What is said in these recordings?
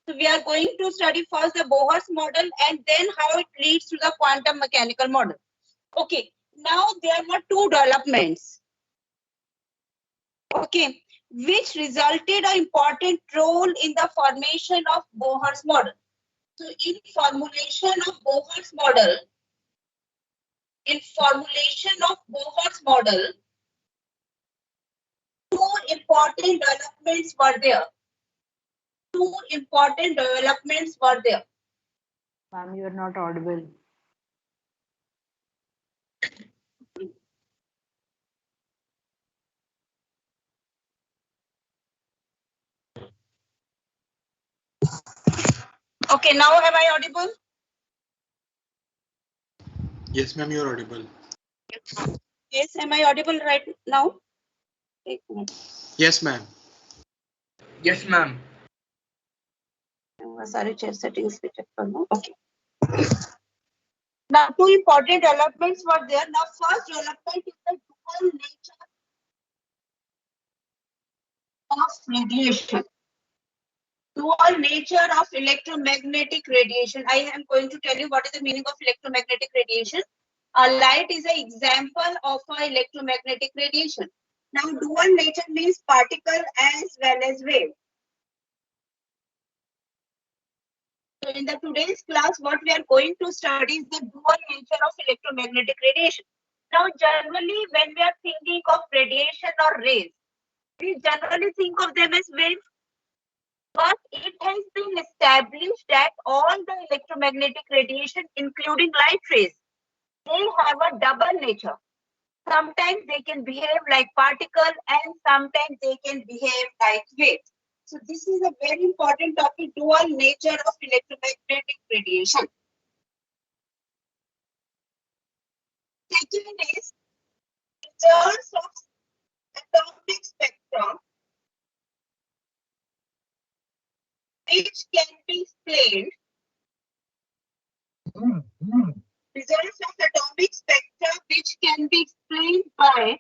So we are going to study first the Bohr's model and then how it leads to the quantum mechanical model. Okay, now there were two developments. Okay, which resulted an important role in the formation of Bohr's model. So in formulation of Bohr's model, two important developments were there. Ma'am, you are not audible. Okay, now am I audible? Yes, ma'am, you are audible. Yes, am I audible right now? Yes, ma'am. Yes, ma'am. Sorry, chair settings पे check करना. Okay. Now, two important developments were there. Now, first development is the dual nature of radiation. Dual nature of electromagnetic radiation. I am going to tell you what is the meaning of electromagnetic radiation. A light is an example of a electromagnetic radiation. Now, dual nature means particle as well as wave. So in the today's class, what we are going to study is the dual nature of electromagnetic radiation. Now, generally, when we are thinking of radiation or rays, we generally think of them as waves. But it has been established that all the electromagnetic radiation, including light rays, they have a double nature. Sometimes they can behave like particle and sometimes they can behave like waves. So this is a very important topic, dual nature of electromagnetic radiation. Second is results of atomic spectrum, which can be explained. Results of atomic spectrum, which can be explained by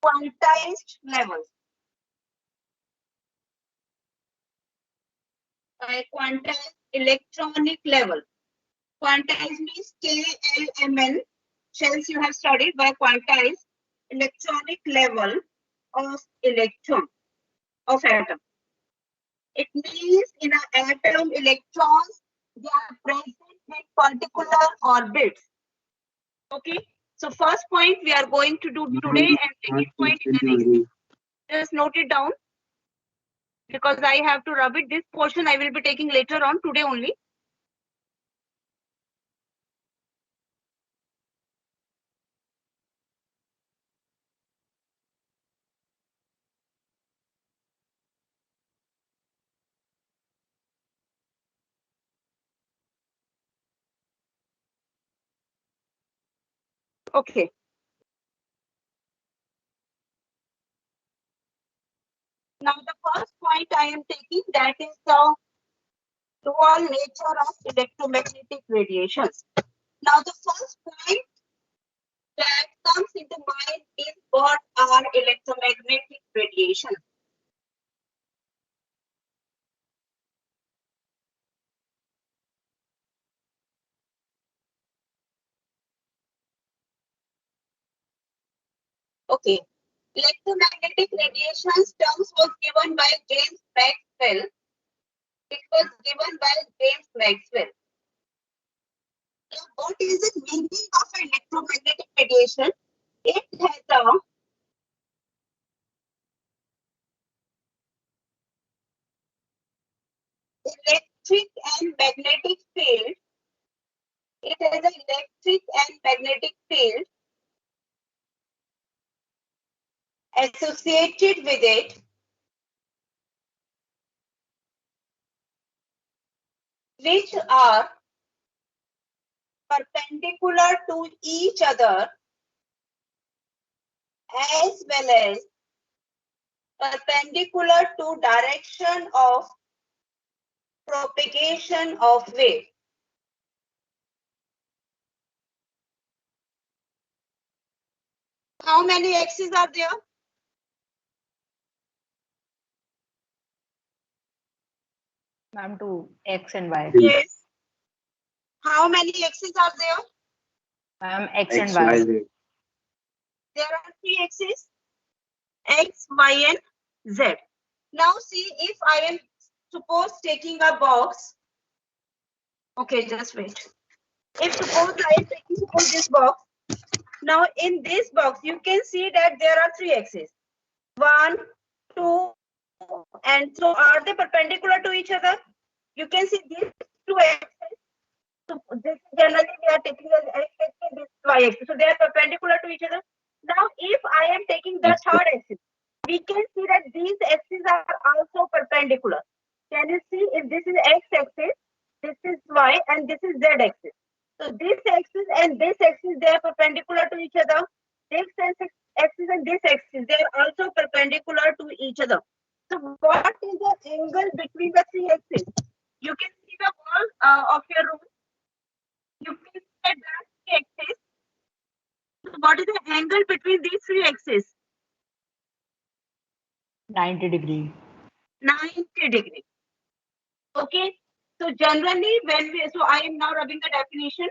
quantized levels. By quantized electronic level. Quantized means KLMN, shells you have studied by quantized electronic level of electron, of atom. It means in an atom, electrons, they are present in particular orbits. Okay, so first point we are going to do today and second point in the next. Just note it down because I have to rub it. This portion I will be taking later on, today only. Okay. Now the first point I am taking, that is the dual nature of electromagnetic radiations. Now the first point that comes into mind is what are electromagnetic radiations. Okay. Electromagnetic radiations terms was given by James Maxwell. It was given by James Maxwell. Now, what is the meaning of electromagnetic radiation? It has a electric and magnetic field. It has an electric and magnetic field associated with it, which are perpendicular to each other as well as perpendicular to direction of propagation of wave. How many axes are there? Ma'am, to X and Y. Yes. How many axes are there? Ma'am, X and X, Y. Y, Z. There are 3 axes, X, Y, and Z. Now see, if I am suppose taking a box. Okay, just wait. If suppose I am taking this box. Now in this box, you can see that there are 3 axes. 1, 2, and so are they perpendicular to each other? You can see these 2 axes. So this generally we are taking as X axis, this Y axis. So they are perpendicular to each other. Now if I am taking the Yes, sir. third axis, we can see that these axes are also perpendicular. Can you see if this is X axis, this is Y, and this is Z axis. So this axis and this axis, they are perpendicular to each other. This axis and this axis, they are also perpendicular to each other. So what is the angle between the 3 axes? You can see the wall of your room. You can see that there are 3 axes. So what is the angle between these 3 axes? 90 degree. 90 degree. Okay. So generally when so I am now rubbing the definition.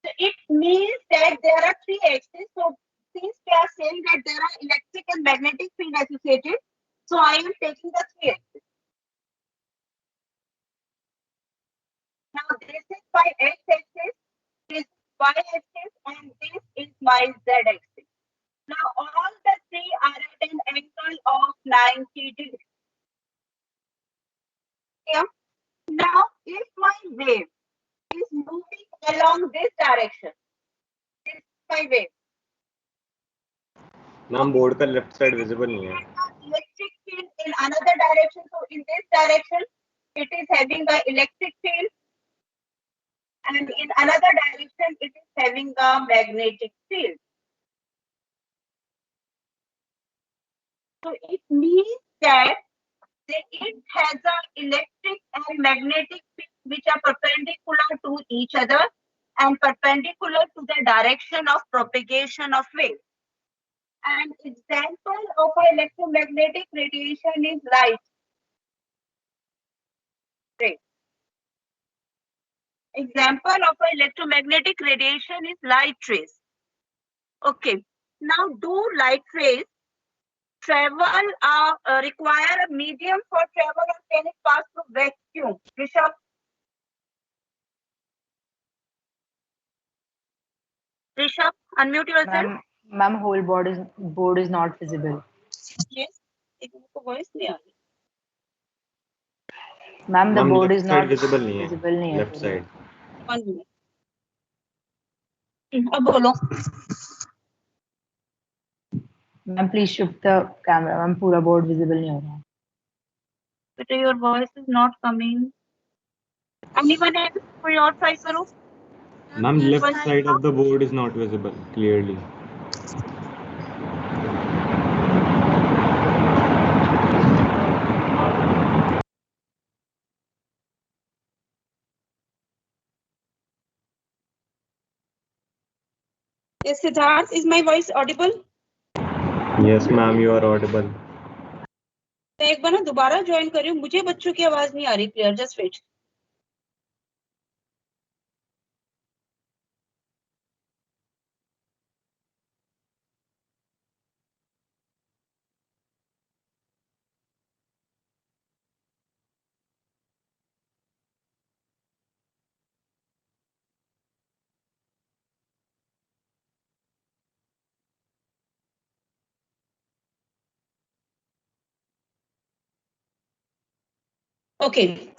So it means that there are 3 axes. So since we are saying that there are electric and magnetic field associated, so I am taking the 3 axes. Now this is my X axis, this is Y axis, and this is my Z axis. Now all the 3 are at an angle of 90 degrees. Yeah. Now if my wave is moving along this direction, this is my wave. Ma'am board का left side visible नहीं है. Electric field in another direction. So in this direction, it is having the electric field, and in another direction, it is having a magnetic field. So it means that it has an electric and magnetic field which are perpendicular to each other and perpendicular to the direction of propagation of wave. An example of electromagnetic radiation is light ray. Example of electromagnetic radiation is light rays. Okay. Now, do light rays travel require a medium for travel, or can it pass through vacuum? Rishabh? Rishabh, unmute yourself. Ma'am, whole board is not visible. Yes. इनको voice नहीं आ रही. Ma'am, the ma'am board is left not side visible नहीं है. visible नहीं है left पूरी. Side. 1 minute. अब बोलो. Ma'am, please shift the camera. Ma'am, पूरा board visible नहीं हो रहा. But your voice is not coming. Anyone else? कोई और try करो. Ma'am left side of the board is not visible clearly. Yes, Siddharth, is my voice audible? Yes ma'am you are audible. मैं एक बार ना दोबारा ज्वाइन कर रही हूँ. मुझे बच्चों की आवाज नहीं आ रही clear. Just wait. Okay,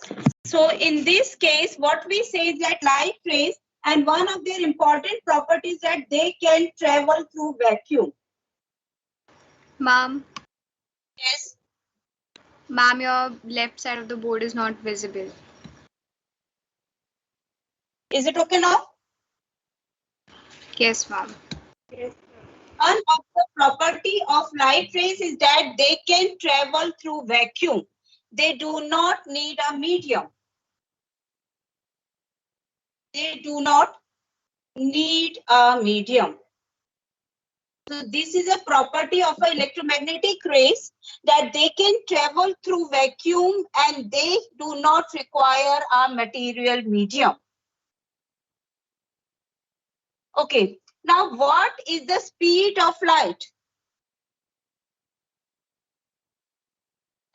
so in this case, what we say is that light rays, and one of their important properties that they can travel through vacuum. Ma'am, Yes. ma'am, your left side of the board is not visible. Is it okay now? Yes, ma'am. One of the property of light rays is that they can travel through vacuum. They do not need a medium. They do not need a medium. So this is a property of electromagnetic rays that they can travel through vacuum and they do not require a material medium. Okay, now what is the speed of light?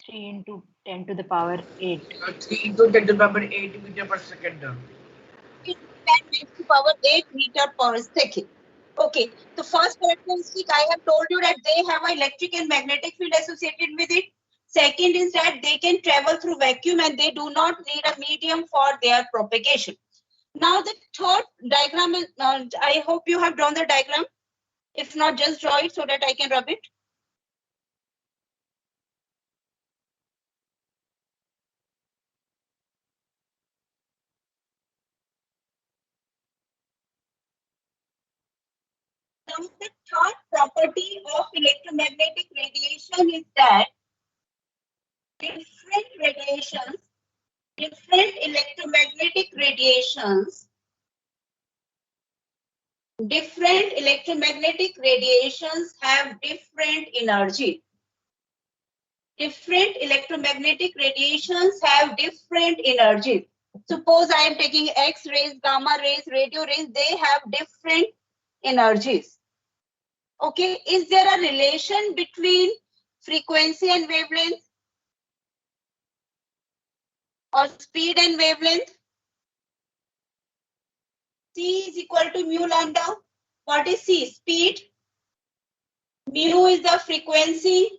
3 into 10 to the power 8. 3 into 10 to the power 8 meter per second. 10 raised to power 8 meter per second. Okay, the first characteristic I have told you that they have an electric and magnetic field associated with it. Second is that they can travel through vacuum and they do not need a medium for their propagation. Now the third diagram is, I hope you have drawn the diagram. If not, just draw it so that I can rub it. Now the third property of electromagnetic radiation is that different electromagnetic radiations have different energy. Different electromagnetic radiations have different energy. Suppose I am taking X-rays, gamma rays, radio rays, they have different energies. Okay, is there a relation between frequency and wavelength? Or speed and wavelength? C is equal to mu lambda. What is C? Speed. Mu is the frequency.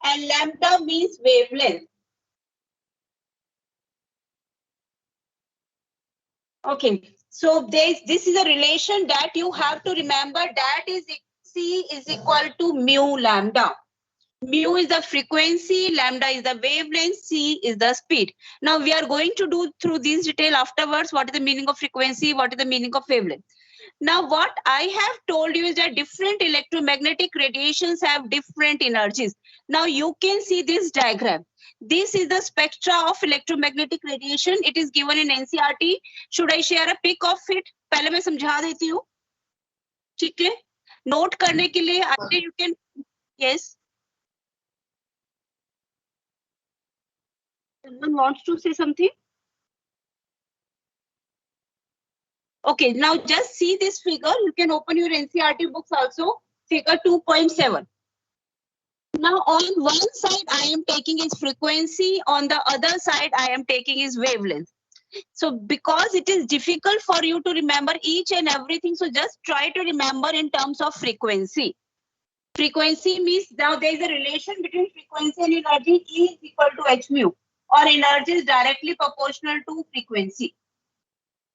And lambda means wavelength. Okay, so this is a relation that you have to remember, that is C is equal to mu lambda. Mu is the frequency, lambda is the wavelength, C is the speed. Now we are going to do through these detail afterwards. What is the meaning of frequency? What is the meaning of wavelength? Now what I have told you is that different electromagnetic radiations have different energies. Now you can see this diagram. This is the spectra of electromagnetic radiation. It is given in NCERT. Should I share a pic of it? पहले मैं समझा देती हूँ. ठीक है? Note करने के लिए आगे you can. Yes. Someone wants to say something? Okay, now just see this figure. You can open your NCERT books also. Figure 2.7. Now on one side I am taking is frequency, on the other side I am taking is wavelength. So because it is difficult for you to remember each and everything, so just try to remember in terms of frequency. Frequency means now there is a relation between frequency and energy. E is equal to h mu, or energy is directly proportional to frequency.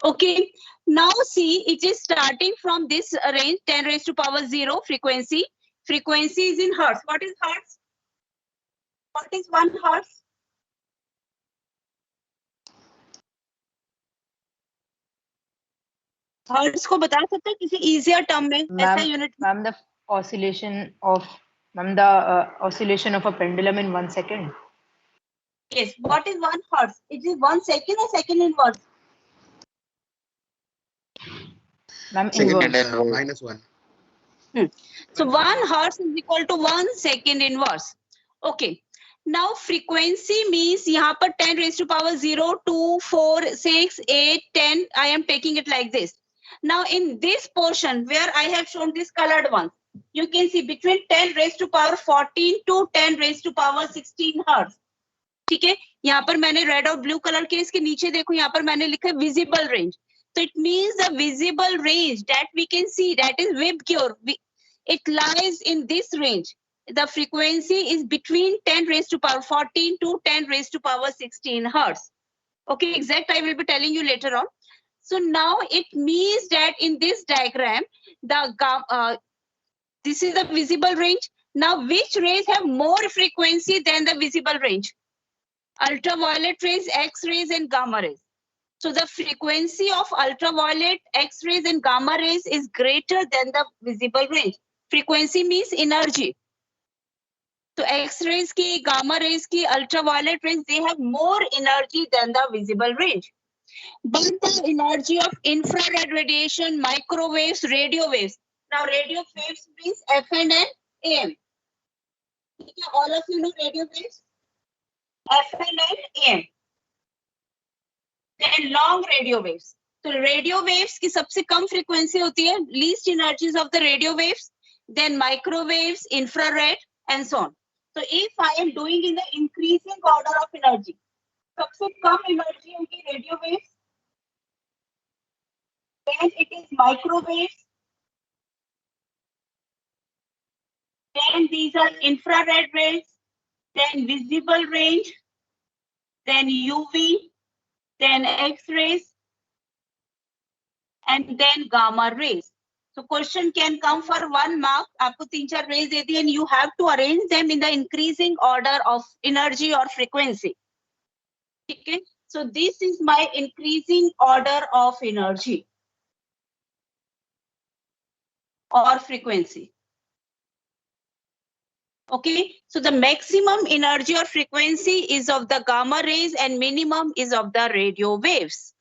Okay, now see, it is starting from this range 10 raised to power 0 frequency. Frequency is in hertz. What is hertz? What is 1 hertz? Hertz को बता सकते हैं किसी easier term में? ऐसा unit. Ma'am, the oscillation of a pendulum in 1 second. Yes. What is 1 hertz? It is 1 second or second inverse? Ma'am, Second inverse. -1. So 1 hertz is equal to 1 second inverse. Okay. Now frequency means यहाँ पर 10 raised to power 0, 2, 4, 6, 8, 10. I am taking it like this. Now in this portion where I have shown this colored one, you can see between 10 raised to power 14 to 10 raised to power 16 hertz. ठीक है, यहाँ पर मैंने red और blue colour के, इसके नीचे देखो यहाँ पर मैंने लिखा है visible range. So it means the visible range that we can see, that is VIBGYOR. It lies in this range. The frequency is between 10 raised to power 14 to 10 raised to power 16 hertz. Okay, exact I will be telling you later on. So now it means that in this diagram, this is the visible range. Now which rays have more frequency than the visible range? Ultraviolet rays, X-rays and gamma rays. So the frequency of ultraviolet, X-rays and gamma rays is greater than the visible range. Frequency means energy. So X-rays ki, gamma rays ki, ultraviolet rays, they have more energy than the visible range. But the energy of infrared radiation, microwaves, radio waves, Now radio waves means FM and AM. Okay, all of you know radio waves? FM and AM. Then long radio waves. So radio waves की सबसे कम frequency होती है, least energies of the radio waves, then microwaves, infrared, and so on. So if I am doing in the increasing order of energy, सबसे कम energy होगी radio waves, then it is microwaves, then these are infrared rays, then visible range, then UV, then X-rays, and then gamma rays. So question can come for 1 mark. आपको 3-4 rays they the and you have to arrange them in the increasing order of energy or frequency. Okay. So this is my increasing order of energy or frequency. Okay. So the maximum energy or frequency is of the gamma rays and minimum is of the radio waves.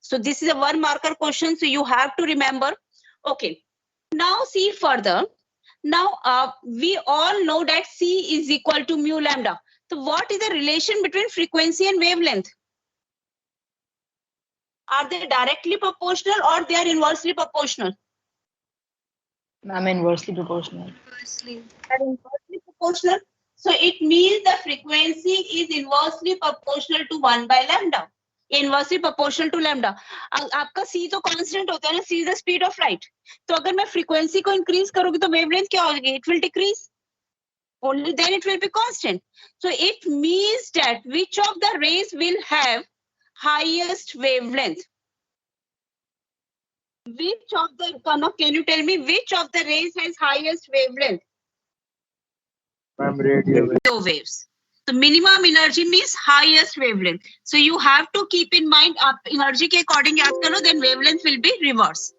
So this is a 1 marker question. So you have to remember. Okay. Now see further. Now we all know that C is equal to mu lambda. So what is the relation between frequency and wavelength? Are they directly proportional or they are inversely proportional? I'm inversely proportional. Firstly, Are inversely proportional. So it means the frequency is inversely proportional to 1 by lambda. Inversely proportional to lambda. आपका C तो constant होता है ना, C is the speed of light. तो अगर मैं frequency को increase करूँगी तो wavelength क्या होगी? It will decrease. Only then it will be constant. So it means that which of the rays will have highest wavelength? Which of the, Kanav, can you tell me which of the rays has highest wavelength? Radio waves. So minimum energy means highest wavelength. So you have to keep in mind, आप energy के according याद करो, then wavelength will be reverse.